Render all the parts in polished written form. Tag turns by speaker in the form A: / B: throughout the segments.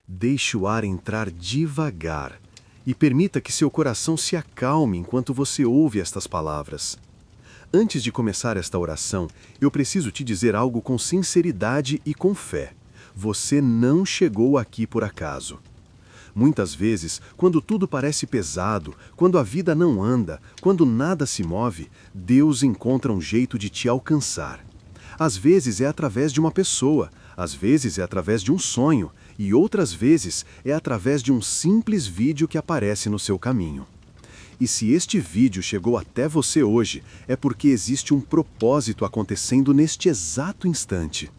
A: Deixe o ar entrar devagar e permita que seu coração se acalme enquanto você ouve estas palavras. Antes de começar esta oração, eu preciso te dizer algo com sinceridade e com fé. Você não chegou aqui por acaso. Muitas vezes, quando tudo parece pesado, quando a vida não anda, quando nada se move, Deus encontra um jeito de te alcançar. Às vezes é através de uma pessoa, às vezes é através de um sonho, e outras vezes é através de um simples vídeo que aparece no seu caminho. E se este vídeo chegou até você hoje, é porque existe um propósito acontecendo neste exato instante.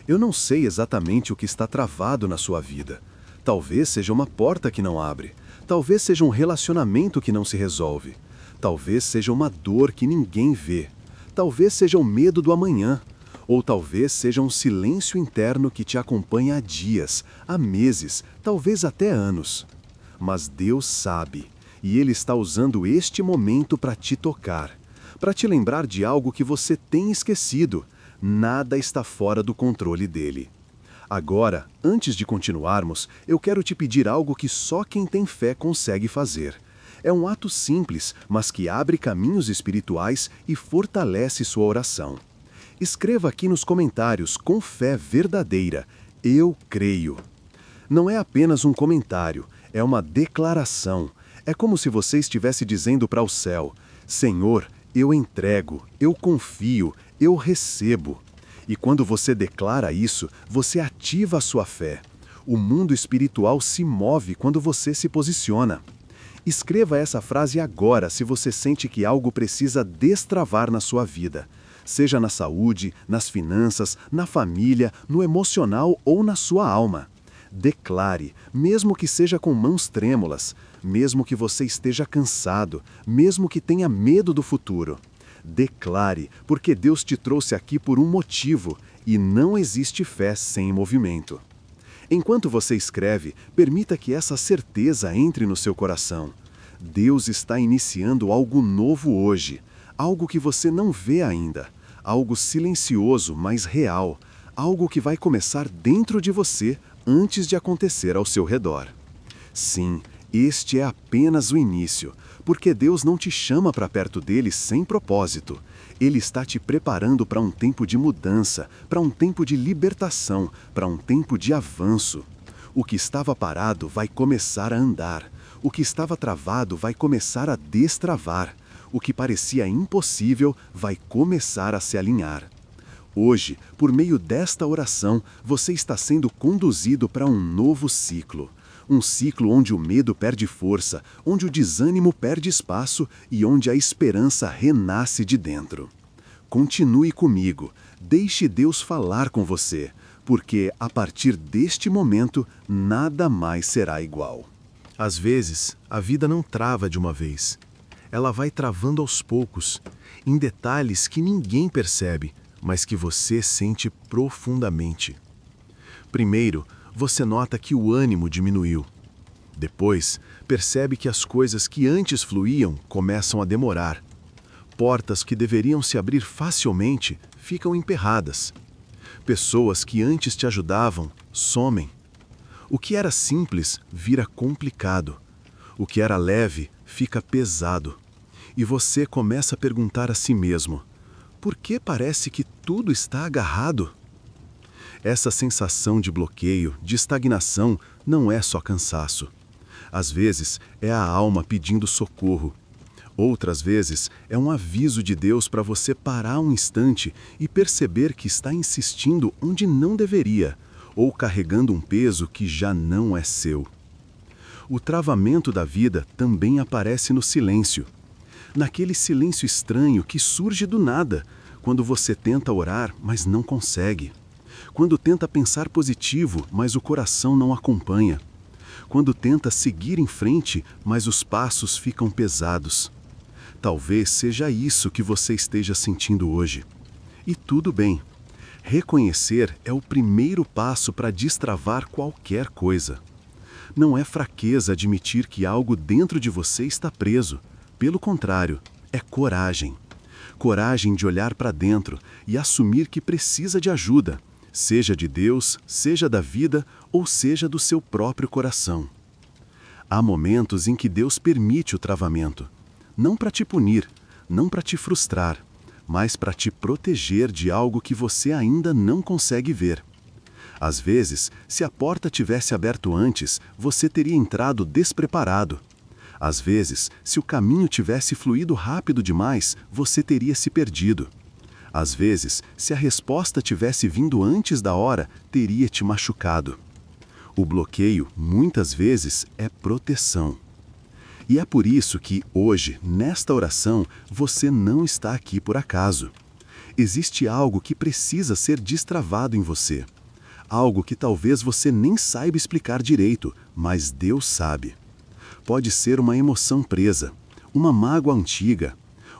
A: Eu não sei exatamente o que está travado na sua vida. Talvez seja uma porta que não abre. Talvez seja um relacionamento que não se resolve. Talvez seja uma dor que ninguém vê. Talvez seja o medo do amanhã. Ou talvez seja um silêncio interno que te acompanha há dias, há meses, talvez até anos. Mas Deus sabe, e Ele está usando este momento para te tocar, para te lembrar de algo que você tem esquecido. Nada está fora do controle dele. Agora, antes de continuarmos, eu quero te pedir algo que só quem tem fé consegue fazer. É um ato simples, mas que abre caminhos espirituais e fortalece sua oração. Escreva aqui nos comentários com fé verdadeira: eu creio. Não é apenas um comentário, é uma declaração. É como se você estivesse dizendo para o céu: Senhor, eu entrego, eu confio, eu recebo. E quando você declara isso, você ativa a sua fé. O mundo espiritual se move quando você se posiciona. Escreva essa frase agora se você sente que algo precisa destravar na sua vida. Seja na saúde, nas finanças, na família, no emocional ou na sua alma. Declare, mesmo que seja com mãos trêmulas, mesmo que você esteja cansado, mesmo que tenha medo do futuro. Declare, porque Deus te trouxe aqui por um motivo, e não existe fé sem movimento. Enquanto você escreve, permita que essa certeza entre no seu coração. Deus está iniciando algo novo hoje, algo que você não vê ainda, algo silencioso, mas real, algo que vai começar dentro de você antes de acontecer ao seu redor. Sim, este é apenas o início, porque Deus não te chama para perto dele sem propósito. Ele está te preparando para um tempo de mudança, para um tempo de libertação, para um tempo de avanço. O que estava parado vai começar a andar. O que estava travado vai começar a destravar. O que parecia impossível vai começar a se alinhar. Hoje, por meio desta oração, você está sendo conduzido para um novo ciclo. Um ciclo onde o medo perde força, onde o desânimo perde espaço e onde a esperança renasce de dentro. Continue comigo, deixe Deus falar com você, porque a partir deste momento nada mais será igual. Às vezes, a vida não trava de uma vez. Ela vai travando aos poucos, em detalhes que ninguém percebe, mas que você sente profundamente. Primeiro, você nota que o ânimo diminuiu. Depois, percebe que as coisas que antes fluíam começam a demorar. Portas que deveriam se abrir facilmente ficam emperradas. Pessoas que antes te ajudavam somem. O que era simples vira complicado. O que era leve fica pesado. E você começa a perguntar a si mesmo: por que parece que tudo está agarrado? Essa sensação de bloqueio, de estagnação, não é só cansaço. Às vezes, é a alma pedindo socorro. Outras vezes, é um aviso de Deus para você parar um instante e perceber que está insistindo onde não deveria, ou carregando um peso que já não é seu. O travamento da vida também aparece no silêncio. Naquele silêncio estranho que surge do nada, quando você tenta orar, mas não consegue. Quando tenta pensar positivo, mas o coração não acompanha. Quando tenta seguir em frente, mas os passos ficam pesados. Talvez seja isso que você esteja sentindo hoje. E tudo bem. Reconhecer é o primeiro passo para destravar qualquer coisa. Não é fraqueza admitir que algo dentro de você está preso. Pelo contrário, é coragem. Coragem de olhar para dentro e assumir que precisa de ajuda. seja de Deus, seja da vida ou seja do seu próprio coração. Há momentos em que Deus permite o travamento, não para te punir, não para te frustrar, mas para te proteger de algo que você ainda não consegue ver. Às vezes, se a porta tivesse aberto antes, você teria entrado despreparado. Às vezes, se o caminho tivesse fluído rápido demais, você teria se perdido. Às vezes, se a resposta tivesse vindo antes da hora, teria te machucado. O bloqueio, muitas vezes, é proteção. E é por isso que, hoje, nesta oração, você não está aqui por acaso. Existe algo que precisa ser destravado em você. Algo que talvez você nem saiba explicar direito, mas Deus sabe. Pode ser uma emoção presa, uma mágoa antiga,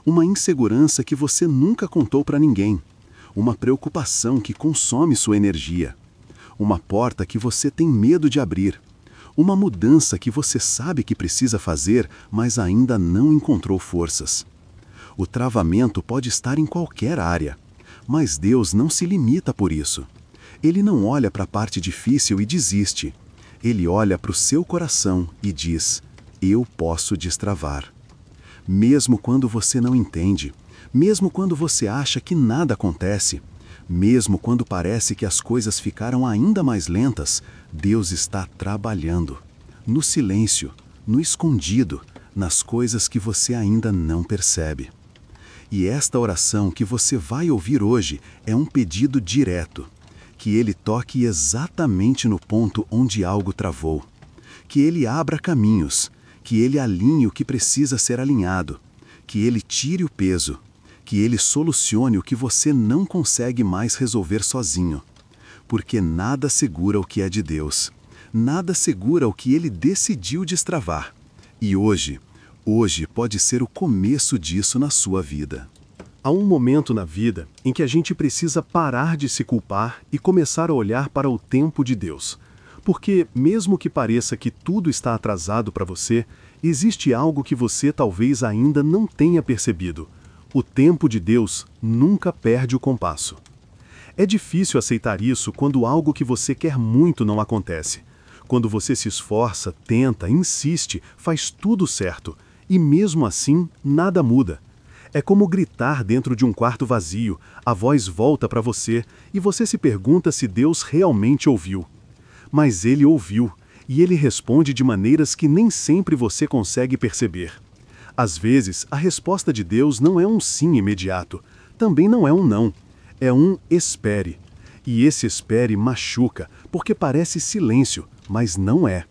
A: uma insegurança que você nunca contou para ninguém, uma preocupação que consome sua energia, uma porta que você tem medo de abrir, uma mudança que você sabe que precisa fazer, mas ainda não encontrou forças. O travamento pode estar em qualquer área, mas Deus não se limita por isso. Ele não olha para a parte difícil e desiste. Ele olha para o seu coração e diz: eu posso destravar. Mesmo quando você não entende, mesmo quando você acha que nada acontece, mesmo quando parece que as coisas ficaram ainda mais lentas, Deus está trabalhando. No silêncio, no escondido, nas coisas que você ainda não percebe. E esta oração que você vai ouvir hoje é um pedido direto. Que Ele toque exatamente no ponto onde algo travou. Que Ele abra caminhos. Que Ele alinhe o que precisa ser alinhado. Que Ele tire o peso. Que Ele solucione o que você não consegue mais resolver sozinho. Porque nada segura o que é de Deus. Nada segura o que Ele decidiu destravar. E hoje pode ser o começo disso na sua vida. Há um momento na vida em que a gente precisa parar de se culpar e começar a olhar para o tempo de Deus. Porque, mesmo que pareça que tudo está atrasado para você, existe algo que você talvez ainda não tenha percebido. O tempo de Deus nunca perde o compasso. É difícil aceitar isso quando algo que você quer muito não acontece. Quando você se esforça, tenta, insiste, faz tudo certo, e mesmo assim nada muda. É como gritar dentro de um quarto vazio, a voz volta para você e você se pergunta se Deus realmente ouviu. Mas Ele ouviu, e Ele responde de maneiras que nem sempre você consegue perceber. Às vezes, a resposta de Deus não é um sim imediato, também não é um não, é um espere. E esse espere machuca, porque parece silêncio, mas não é.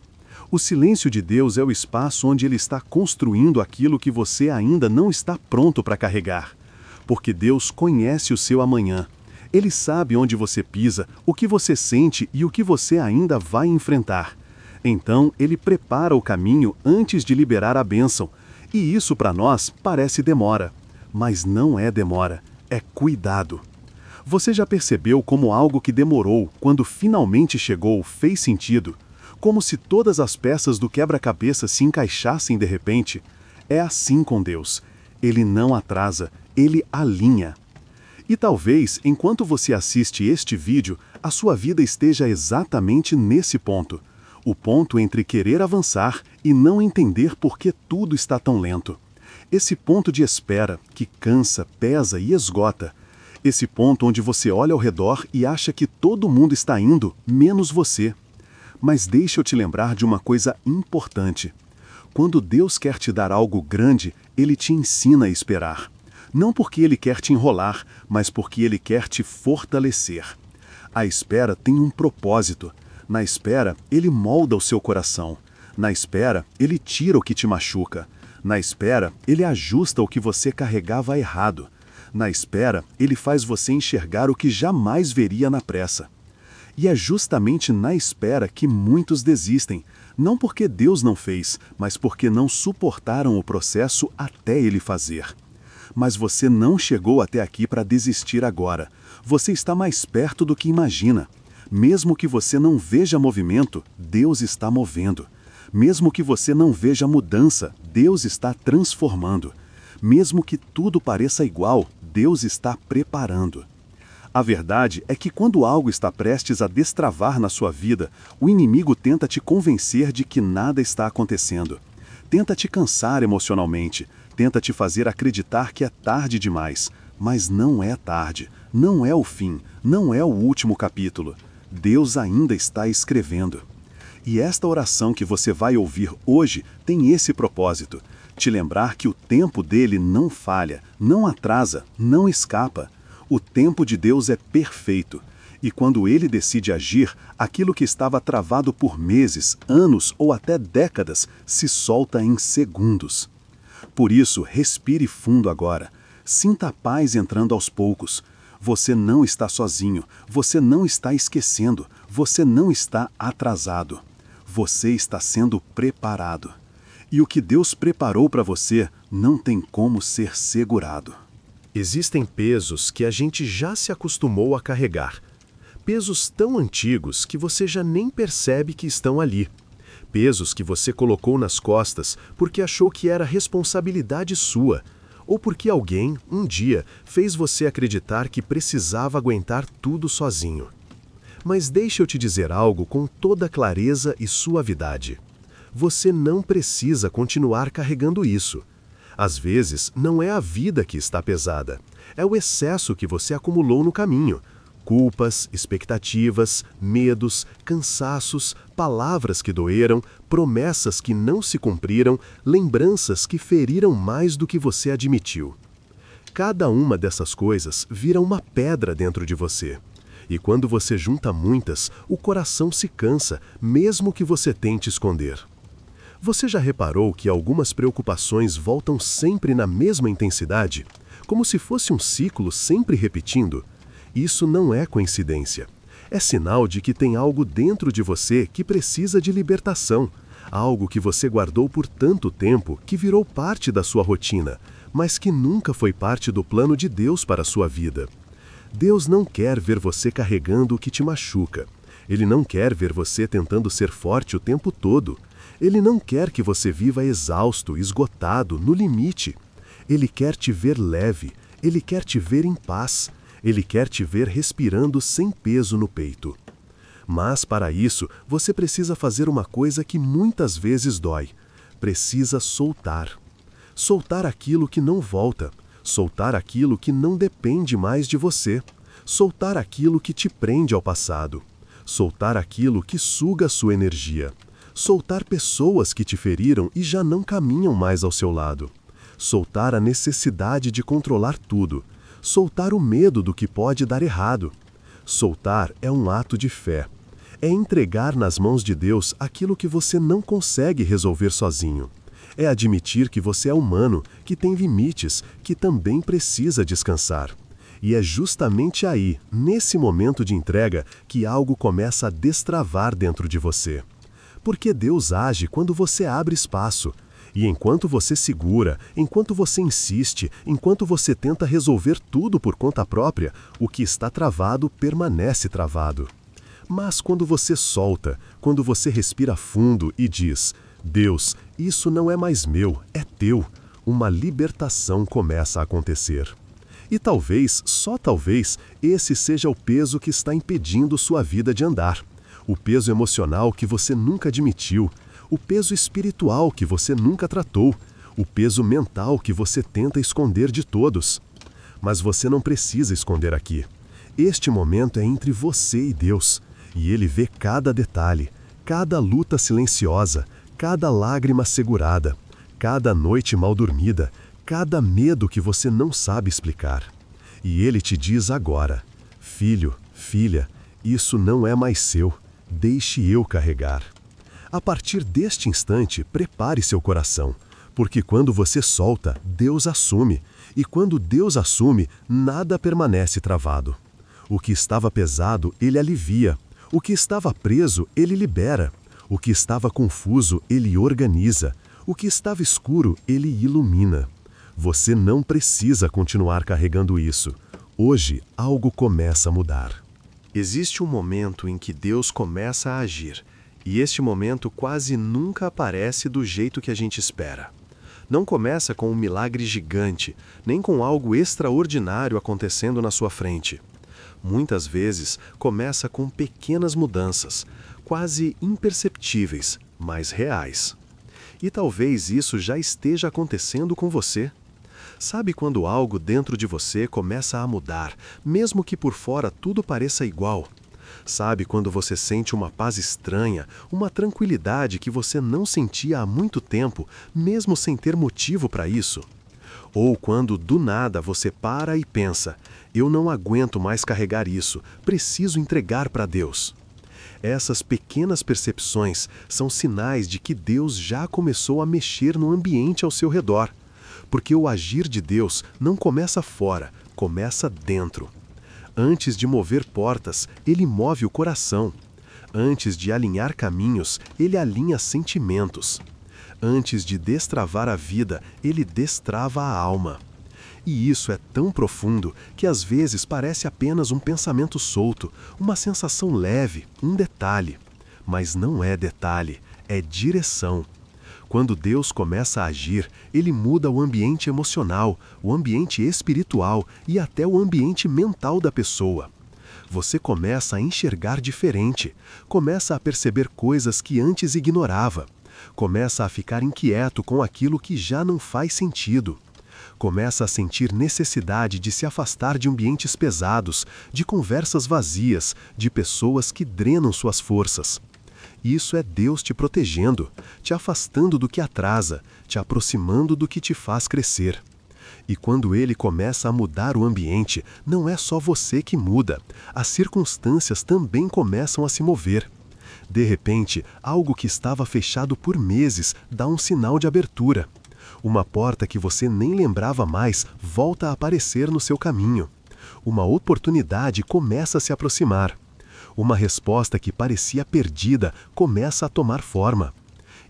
A: O silêncio de Deus é o espaço onde Ele está construindo aquilo que você ainda não está pronto para carregar. Porque Deus conhece o seu amanhã. Ele sabe onde você pisa, o que você sente e o que você ainda vai enfrentar. Então, Ele prepara o caminho antes de liberar a bênção. E isso para nós parece demora. Mas não é demora, é cuidado. Você já percebeu como algo que demorou, quando finalmente chegou, fez sentido? Como se todas as peças do quebra-cabeça se encaixassem de repente? É assim com Deus. Ele não atrasa, Ele alinha. E talvez, enquanto você assiste este vídeo, a sua vida esteja exatamente nesse ponto. O ponto entre querer avançar e não entender por que tudo está tão lento. Esse ponto de espera, que cansa, pesa e esgota. Esse ponto onde você olha ao redor e acha que todo mundo está indo, menos você. Mas deixa eu te lembrar de uma coisa importante. Quando Deus quer te dar algo grande, Ele te ensina a esperar. Não porque Ele quer te enrolar, mas porque Ele quer te fortalecer. A espera tem um propósito. Na espera, Ele molda o seu coração. Na espera, Ele tira o que te machuca. Na espera, Ele ajusta o que você carregava errado. Na espera, Ele faz você enxergar o que jamais veria na pressa. E é justamente na espera que muitos desistem, não porque Deus não fez, mas porque não suportaram o processo até Ele fazer. Mas você não chegou até aqui para desistir agora. Você está mais perto do que imagina. Mesmo que você não veja movimento, Deus está movendo. Mesmo que você não veja mudança, Deus está transformando. Mesmo que tudo pareça igual, Deus está preparando.
B: A verdade é que quando algo está prestes a destravar na sua vida, o inimigo tenta te convencer de que nada está acontecendo. Tenta te cansar emocionalmente, tenta te fazer acreditar que é tarde demais. Mas não é tarde, não é o fim, não é o último capítulo. Deus ainda está escrevendo. E esta oração que você vai ouvir hoje tem esse propósito: te lembrar que o tempo dele não falha, não atrasa, não escapa. O tempo de Deus é perfeito. E quando ele decide agir, aquilo que estava travado por meses, anos ou até décadas se solta em segundos. Por isso, respire fundo agora. Sinta a paz entrando aos poucos. Você não está sozinho, você não está esquecendo, você não está atrasado. Você está sendo preparado. E o que Deus preparou para você não tem como ser segurado.
A: Existem pesos que a gente já se acostumou a carregar. Pesos tão antigos que você já nem percebe que estão ali. Pesos que você colocou nas costas porque achou que era responsabilidade sua, ou porque alguém, um dia, fez você acreditar que precisava aguentar tudo sozinho. Mas deixa eu te dizer algo com toda clareza e suavidade. Você não precisa continuar carregando isso. Às vezes, não é a vida que está pesada, é o excesso que você acumulou no caminho. Culpas, expectativas, medos, cansaços, palavras que doeram, promessas que não se cumpriram, lembranças que feriram mais do que você admitiu. Cada uma dessas coisas vira uma pedra dentro de você. E quando você junta muitas, o coração se cansa, mesmo que você tente esconder. Você já reparou que algumas preocupações voltam sempre na mesma intensidade, como se fosse um ciclo sempre repetindo? Isso não é coincidência. É sinal de que tem algo dentro de você que precisa de libertação, algo que você guardou por tanto tempo que virou parte da sua rotina, mas que nunca foi parte do plano de Deus para a sua vida. Deus não quer ver você carregando o que te machuca. Ele não quer ver você tentando ser forte o tempo todo. Ele não quer que você viva exausto, esgotado, no limite. Ele quer te ver leve, ele quer te ver em paz, ele quer te ver respirando sem peso no peito. Mas para isso, você precisa fazer uma coisa que muitas vezes dói. Precisa soltar. Soltar aquilo que não volta. Soltar aquilo que não depende mais de você. Soltar aquilo que te prende ao passado. Soltar aquilo que suga sua energia. Soltar pessoas que te feriram e já não caminham mais ao seu lado. Soltar a necessidade de controlar tudo. Soltar o medo do que pode dar errado. Soltar é um ato de fé. É entregar nas mãos de Deus aquilo que você não consegue resolver sozinho. É admitir que você é humano, que tem limites, que também precisa descansar. E é justamente aí, nesse momento de entrega, que algo começa a destravar dentro de você. Porque Deus age quando você abre espaço. E enquanto você segura, enquanto você insiste, enquanto você tenta resolver tudo por conta própria, o que está travado permanece travado. Mas quando você solta, quando você respira fundo e diz: Deus, isso não é mais meu, é teu, uma libertação começa a acontecer. E talvez, só talvez, esse seja o peso que está impedindo sua vida de andar. O peso emocional que você nunca admitiu, o peso espiritual que você nunca tratou, o peso mental que você tenta esconder de todos. Mas você não precisa esconder aqui. Este momento é entre você e Deus, e Ele vê cada detalhe, cada luta silenciosa, cada lágrima segurada, cada noite mal dormida, cada medo que você não sabe explicar. E Ele te diz agora: filho, filha, isso não é mais seu, deixe eu carregar. A partir deste instante, prepare seu coração, porque quando você solta, Deus assume, e quando Deus assume, nada permanece travado. O que estava pesado, Ele alivia, o que estava preso, Ele libera, o que estava confuso, Ele organiza, o que estava escuro, Ele ilumina. Você não precisa continuar carregando isso. Hoje, algo começa a mudar.
C: Existe um momento em que Deus começa a agir, e este momento quase nunca aparece do jeito que a gente espera. Não começa com um milagre gigante, nem com algo extraordinário acontecendo na sua frente. Muitas vezes começa com pequenas mudanças, quase imperceptíveis, mas reais. E talvez isso já esteja acontecendo com você. Sabe quando algo dentro de você começa a mudar, mesmo que por fora tudo pareça igual? Sabe quando você sente uma paz estranha, uma tranquilidade que você não sentia há muito tempo, mesmo sem ter motivo para isso? Ou quando do nada você para e pensa: eu não aguento mais carregar isso, preciso entregar para Deus. Essas pequenas percepções são sinais de que Deus já começou a mexer no ambiente ao seu redor. Porque o agir de Deus não começa fora, começa dentro. Antes de mover portas, Ele move o coração. Antes de alinhar caminhos, Ele alinha sentimentos. Antes de destravar a vida, Ele destrava a alma. E isso é tão profundo que às vezes parece apenas um pensamento solto, uma sensação leve, um detalhe. Mas não é detalhe, é direção. Quando Deus começa a agir, Ele muda o ambiente emocional, o ambiente espiritual e até o ambiente mental da pessoa. Você começa a enxergar diferente, começa a perceber coisas que antes ignorava, começa a ficar inquieto com aquilo que já não faz sentido. Começa a sentir necessidade de se afastar de ambientes pesados, de conversas vazias, de pessoas que drenam suas forças. Isso é Deus te protegendo, te afastando do que atrasa, te aproximando do que te faz crescer. E quando Ele começa a mudar o ambiente, não é só você que muda, as circunstâncias também começam a se mover. De repente, algo que estava fechado por meses dá um sinal de abertura. Uma porta que você nem lembrava mais volta a aparecer no seu caminho. Uma oportunidade começa a se aproximar. Uma resposta que parecia perdida começa a tomar forma.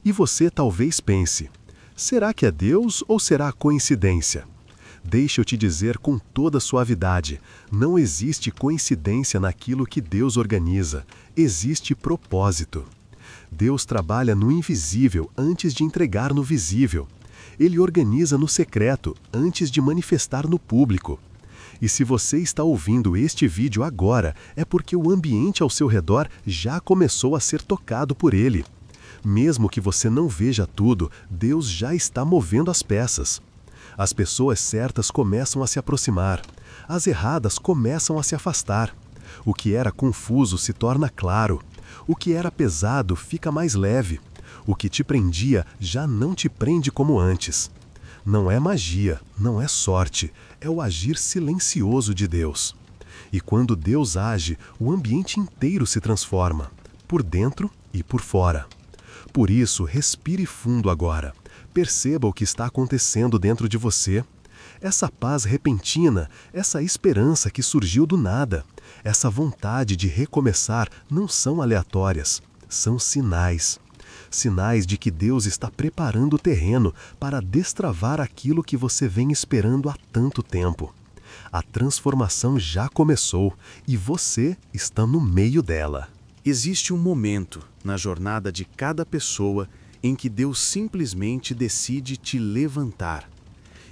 C: E você talvez pense: será que é Deus ou será coincidência? Deixa eu te dizer com toda suavidade, não existe coincidência naquilo que Deus organiza, existe propósito. Deus trabalha no invisível antes de entregar no visível. Ele organiza no secreto antes de manifestar no público. E se você está ouvindo este vídeo agora, é porque o ambiente ao seu redor já começou a ser tocado por ele. Mesmo que você não veja tudo, Deus já está movendo as peças. As pessoas certas começam a se aproximar. As erradas começam a se afastar. O que era confuso se torna claro. O que era pesado fica mais leve. O que te prendia já não te prende como antes. Não é magia, não é sorte, é o agir silencioso de Deus. E quando Deus age, o ambiente inteiro se transforma, por dentro e por fora. Por isso, respire fundo agora. Perceba o que está acontecendo dentro de você. Essa paz repentina, essa esperança que surgiu do nada, essa vontade de recomeçar não são aleatórias, são sinais. Sinais de que Deus está preparando o terreno para destravar aquilo que você vem esperando há tanto tempo. A transformação já começou e você está no meio dela.
D: Existe um momento na jornada de cada pessoa em que Deus simplesmente decide te levantar.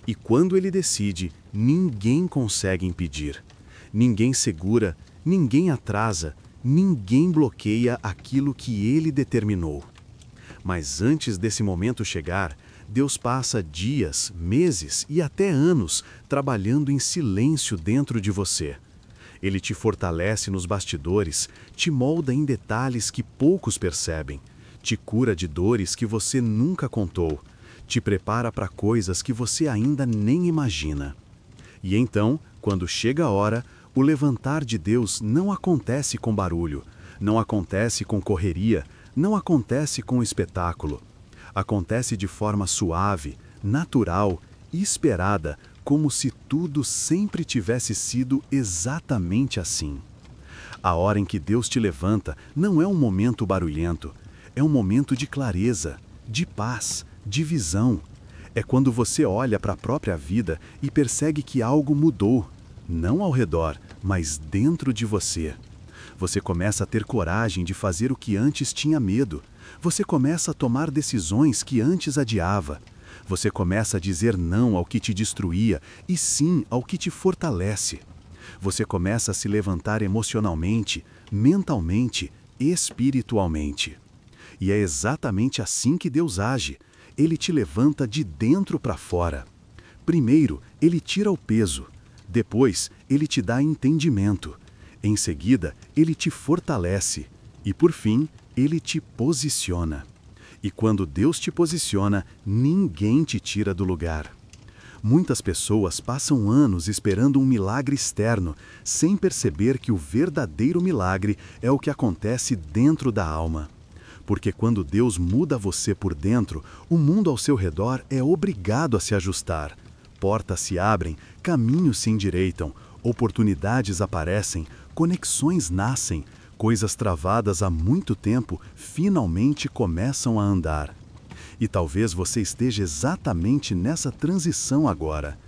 D: E quando Ele decide, ninguém consegue impedir. Ninguém segura, ninguém atrasa, ninguém bloqueia aquilo que Ele determinou. Mas antes desse momento chegar, Deus passa dias, meses e até anos trabalhando em silêncio dentro de você. Ele te fortalece nos bastidores, te molda em detalhes que poucos percebem, te cura de dores que você nunca contou, te prepara para coisas que você ainda nem imagina. E então, quando chega a hora, o levantar de Deus não acontece com barulho, não acontece com correria, não acontece com espetáculo. Acontece de forma suave, natural e esperada, como se tudo sempre tivesse sido exatamente assim. A hora em que Deus te levanta não é um momento barulhento, é um momento de clareza, de paz, de visão. É quando você olha para a própria vida e percebe que algo mudou, não ao redor, mas dentro de você. Você começa a ter coragem de fazer o que antes tinha medo. Você começa a tomar decisões que antes adiava. Você começa a dizer não ao que te destruía e sim ao que te fortalece.
B: Você começa a se levantar emocionalmente, mentalmente, espiritualmente. E é exatamente assim que Deus age. Ele te levanta de dentro para fora. Primeiro, Ele tira o peso. Depois, Ele te dá entendimento. Em seguida, Ele te fortalece. E por fim, Ele te posiciona. E quando Deus te posiciona, ninguém te tira do lugar. Muitas pessoas passam anos esperando um milagre externo, sem perceber que o verdadeiro milagre é o que acontece dentro da alma. Porque quando Deus muda você por dentro, o mundo ao seu redor é obrigado a se ajustar. Portas se abrem, caminhos se endireitam, oportunidades aparecem, conexões nascem, coisas travadas há muito tempo finalmente começam a andar. E talvez você esteja exatamente nessa transição agora,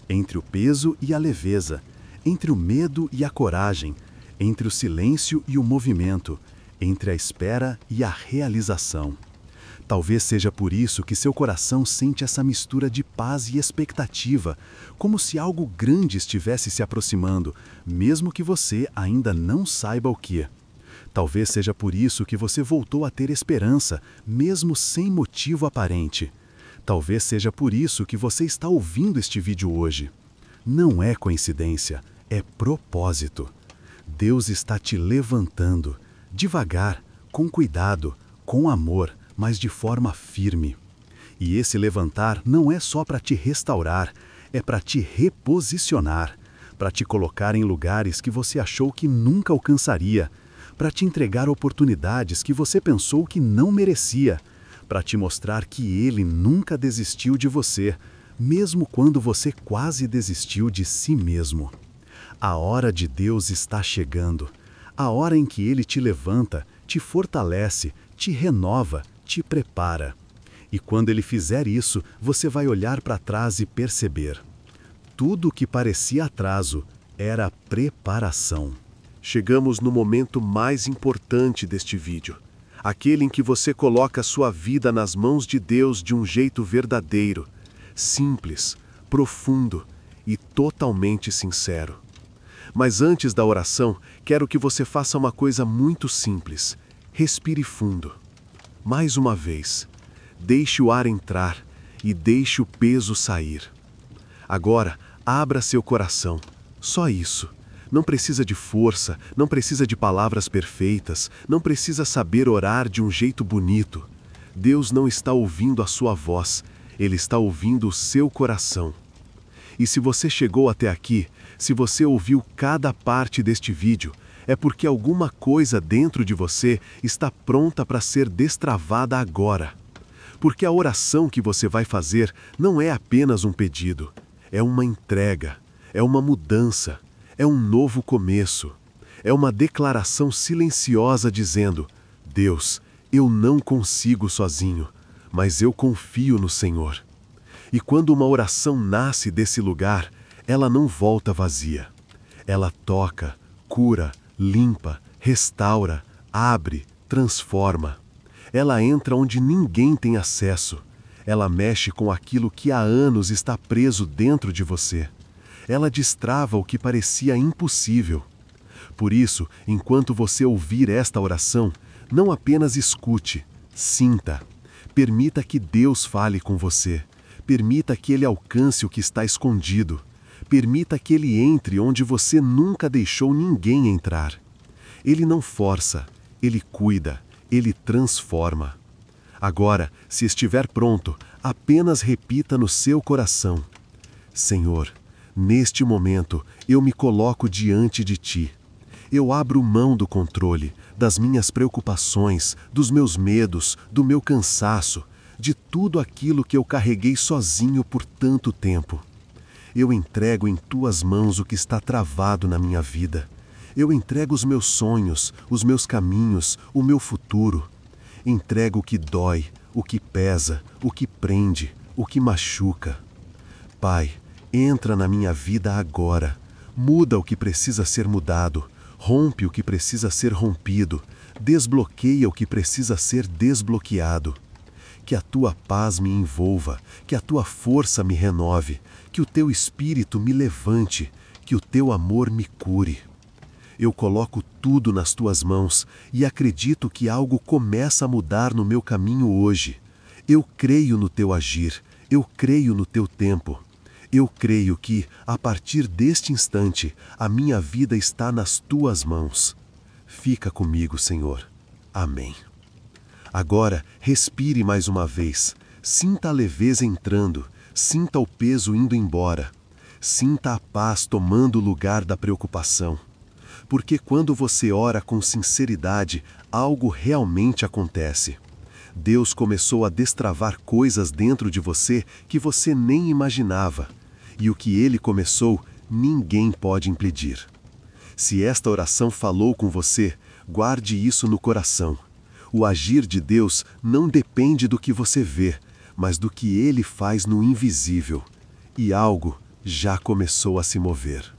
B: entre o peso e a leveza, entre o medo e a coragem, entre o silêncio e o movimento, entre a espera e a realização. Talvez seja por isso que seu coração sente essa mistura de paz e expectativa, como se algo grande estivesse se aproximando, mesmo que você ainda não saiba o que. Talvez seja por isso que você voltou a ter esperança, mesmo sem motivo aparente. Talvez seja por isso que você está ouvindo este vídeo hoje. Não é coincidência, é propósito. Deus está te levantando, devagar, com cuidado, com amor, mas de forma firme. E esse levantar não é só para te restaurar, é para te reposicionar, para te colocar em lugares que você achou que nunca alcançaria, para te entregar oportunidades que você pensou que não merecia, para te mostrar que Ele nunca desistiu de você, mesmo quando você quase desistiu de si mesmo. A hora de Deus está chegando, a hora em que Ele te levanta, te fortalece, te renova, te prepara. E quando Ele fizer isso, você vai olhar para trás e perceber. Tudo o que parecia atraso era preparação.
A: Chegamos no momento mais importante deste vídeo, aquele em que você coloca a sua vida nas mãos de Deus de um jeito verdadeiro, simples, profundo e totalmente sincero. Mas antes da oração, quero que você faça uma coisa muito simples. Respire fundo. Mais uma vez, deixe o ar entrar e deixe o peso sair. Agora, abra seu coração. Só isso. Não precisa de força, não precisa de palavras perfeitas, não precisa saber orar de um jeito bonito. Deus não está ouvindo a sua voz, Ele está ouvindo o seu coração. E se você chegou até aqui, se você ouviu cada parte deste vídeo, é porque alguma coisa dentro de você está pronta para ser destravada agora. Porque a oração que você vai fazer não é apenas um pedido, é uma entrega, é uma mudança. É um novo começo. É uma declaração silenciosa dizendo: Deus, eu não consigo sozinho, mas eu confio no Senhor. E quando uma oração nasce desse lugar, ela não volta vazia. Ela toca, cura, limpa, restaura, abre, transforma. Ela entra onde ninguém tem acesso. Ela mexe com aquilo que há anos está preso dentro de você. Ela destrava o que parecia impossível. Por isso, enquanto você ouvir esta oração, não apenas escute, sinta. Permita que Deus fale com você. Permita que Ele alcance o que está escondido. Permita que Ele entre onde você nunca deixou ninguém entrar. Ele não força, Ele cuida, Ele transforma. Agora, se estiver pronto, apenas repita no seu coração: Senhor, neste momento, eu me coloco diante de Ti. Eu abro mão do controle, das minhas preocupações, dos meus medos, do meu cansaço, de tudo aquilo que eu carreguei sozinho por tanto tempo. Eu entrego em Tuas mãos o que está travado na minha vida. Eu entrego os meus sonhos, os meus caminhos, o meu futuro. Entrego o que dói, o que pesa, o que prende, o que machuca. Pai, entra na minha vida agora, muda o que precisa ser mudado, rompe o que precisa ser rompido, desbloqueia o que precisa ser desbloqueado. Que a Tua paz me envolva, que a Tua força me renove, que o Teu Espírito me levante,
B: que o teu amor me cure. Eu coloco tudo nas tuas mãos e acredito que algo começa a mudar no meu caminho hoje. Eu creio no teu agir, eu creio no teu tempo. Eu creio que, a partir deste instante, a minha vida está nas tuas mãos. Fica comigo, Senhor. Amém. Agora, respire mais uma vez. Sinta a leveza entrando, sinta o peso indo embora. Sinta a paz tomando o lugar da preocupação. Porque quando você ora com sinceridade, algo realmente acontece. Deus começou a destravar coisas dentro de você que você nem imaginava. E o que Ele começou, ninguém pode impedir. Se esta oração falou com você, guarde isso no coração. O agir de Deus não depende do que você vê, mas do que Ele faz no invisível. E algo já começou a se mover.